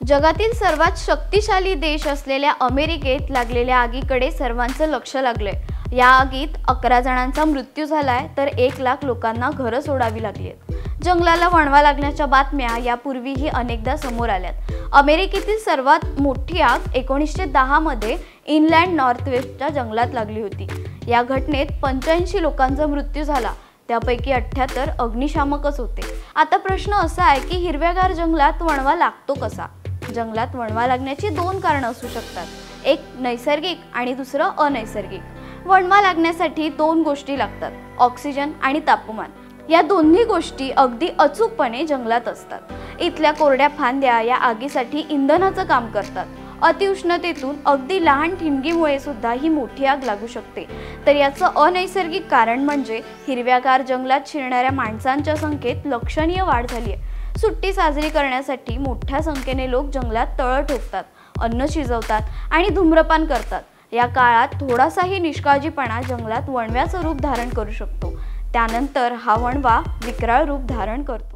जगातील सर्वात शक्तिशाली देश असलेल्या अमेरिकेत लागलेल्या आगीकडे सर्वांचं लक्ष लागलंय। या आगीत 11 जणांचा मृत्यू झालाय तर 1 लाख लोकांना घरं सोडावी लागली आहेत। जंगलाला वणवा लागण्याच्या बातम्या यापूर्वीही अनेकदा समोर आल्यात। अमेरिकेतील सर्वात मोठी आग 1910 मध्ये इनलँड नॉर्थवेस्टच्या जंगलात लागली होती। या घटनेत 85 लोकांचा मृत्यू झाला, त्यापैकी 78 अग्निशामकच होते। आता प्रश्न असा आहे की हिरव्यागार जंगलात वणवा लागतो कसा? जंगलात वणवा लागण्याची 2 कारणं असू शकतात, एक नैसर्गिक आणि दुसरं अनैसर्गिक। वणवा लागण्यासाठी 2 गोष्टी लागतात, ऑक्सिजन आणि तापमान। या दोन्ही गोष्टी अगदी अचूकपणे जंगलात असतात। इथल्या कोरड्या फांद्या या आगीसाठी इंधनाचं काम करतात। अतिउष्णतेतून अगदी लहान ठिणगीमुळे सुद्धा ही मोठी आग लागू शकते। तर याचं अनैसर्गिक कारण म्हणजे हिरव्यागार जंगलात शिरणाऱ्या माणसांच्या संख्येत लक्षणीय वाढ झाली आहे। सुट्टी साजरी करण्यासाठी मोठ्या संख्येने लोक जंगलात तळ ठोकतात, अन्न शिजवतात आणि धूम्रपान करतात। या काळात थोडासाही निष्काळजीपणा जंगलात वणव्याचं रूप धारण करू शकतो। त्यानंतर हा वणवा विक्राळ रूप धारण करतो।